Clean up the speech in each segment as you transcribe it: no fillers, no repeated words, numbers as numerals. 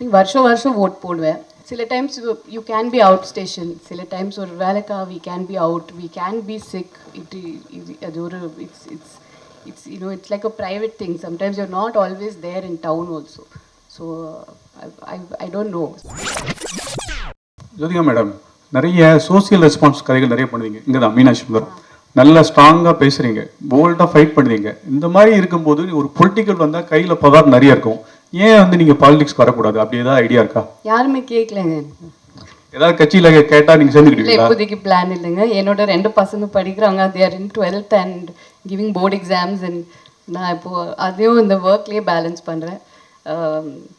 வருஷம் வருஷம் ஓட் போடுவேன். சில times you can be out station, சில டைம்ஸ் ஒரு வேலைக்கா we can be out, we can be sick. அது ஒரு it's it's like a private thing. Sometimes you're not always there in town also. So I don't know. Jyothika madam, நிறைய social response கதைகள் நிறைய பண்ணுவீங்க. இங்கே தான் மீனாட்சி சுந்தரம் நல்லா ஸ்ட்ராங்காக பேசுகிறீங்க, போல்டாக ஃபைட் பண்ணுவீங்க. இந்த மாதிரி இருக்கும்போது ஒரு பொலிட்டிக்கல் வந்தால் கையில் பவர் நிறைய இருக்கும். ஏன் வந்து நீங்கள் பாலிடிக்ஸ் வரக்கூடாது, அப்படி ஏதாவது ஐடியா இருக்கா? யாருமே கேட்கலங்க. ஏதாவது கட்சியில் கேட்டால் நீங்கள் சேர்ந்துக்கிட்டீங்களா? இப்போதைக்கு பிளான் இல்லைங்க. என்னோட 2 பசங்க படிக்கிறாங்க. They're in 12th and giving board exams. And நான் இப்போது அதையும் இந்த ஒர்க்லேயே பேலன்ஸ் பண்ணுறேன்.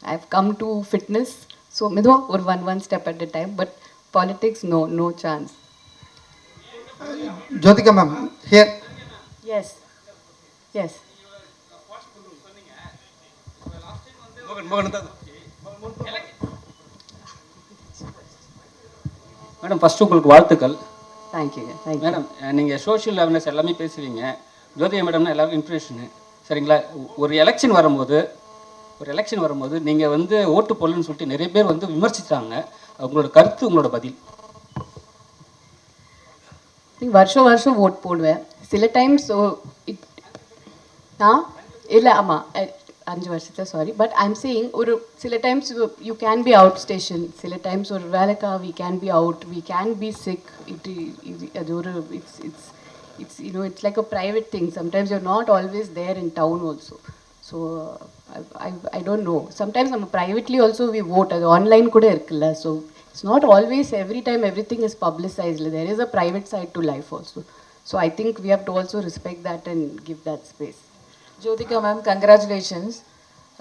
I have come to fitness. So மெதுவாக ஒரு one step at a time. But politics no chance. Jyotika ma'am, here. Yes. Madam, first உங்களுக்கு வாழ்த்துக்கள். தேங்க்யூ மேடம், நீங்கள் சோஷியல் அவேர்னஸ் எல்லாமே பேசுவீங்க. ஜோதிகா மேடம்னா எல்லாருக்கும் இன்ஸ்பிரேஷனு, சரிங்களா? ஒரு எலெக்ஷன் வரும்போது நீங்கள் வந்து ஓட்டு போடலன்னு சொல்லிட்டு நிறைய பேர் வந்து விமர்சித்தாங்க. உங்களோட கருத்து, உங்களோட பதில். வருஷம் வருஷம் ஓட் போடுவேன். சில டைம்ஸ் இல்லை, ஆமாம் 5 வருஷத்தில் சாரி. பட் ஐம் சேயிங் ஒரு சில times you can be out station, சில டைம்ஸ் ஒரு வேலைக்கா we can be out, we can be sick. அது ஒரு it's like a private thing. Sometimes you're not always there in town also. So I don't know. Sometimes நம்ம privately also we vote. அது online கூட இருக்குல்ல. So it's not always every time everything is publicized. There is a private side to life also. So I think we have to also respect that and give that space. Jyothika ma'am, congratulations.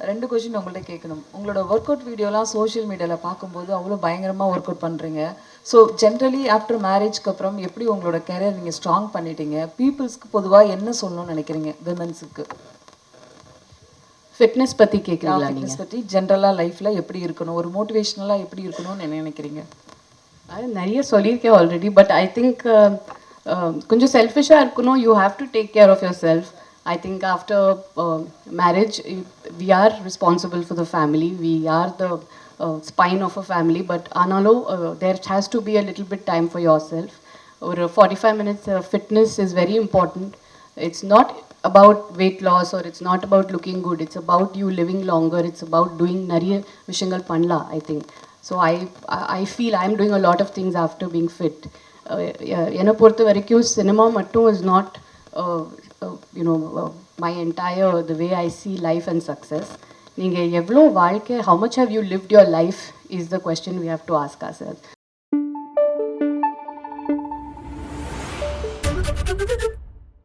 2 question உங்கள்கிட்ட கேட்கணும். உங்களோட work out வீடியோலாம் social மீடியாவில் பார்க்கும்போது அவ்வளோ பயங்கரமாக work out பண்ணுறீங்க. So generally after மேரேஜ்க்கு அப்புறம் எப்படி உங்களோட கெரியர் நீங்கள் ஸ்ட்ராங் பண்ணிட்டீங்க? பீப்புள்ஸ்க்கு பொதுவாக என்ன சொல்லணும்னு நினைக்கிறீங்க? விமென்ஸுக்கு ஃபிட்னஸ் பற்றி கேட்குறீங்களா? ஃபிட்னஸ் பற்றி ஜென்ரலாக லைஃப்பில் எப்படி இருக்கணும், ஒரு மோட்டிவேஷ்னலாக எப்படி இருக்கணும்னு என்ன நினைக்கிறீங்க? அது நிறைய சொல்லியிருக்கேன் ஆல்ரெடி. பட் ஐ திங்க் கொஞ்சம் செல்ஃபிஷாக இருக்கணும். You have to take care of yourself. I think after marriage, we are responsible for the family. We are the spine of a family. But analo, there has to be a little bit time for yourself. Or 45 minutes fitness is very important. It's not about weight loss or it's not about looking good. It's about you living longer. It's about doing nariya vishangal panla, I think. So I feel I'm doing a lot of things after being fit. Ena portha varaiku cinema mattum is not my entire, the way I see life and success. Ninge evlo vaalke, how much have you lived your life is the question we have to ask ourselves.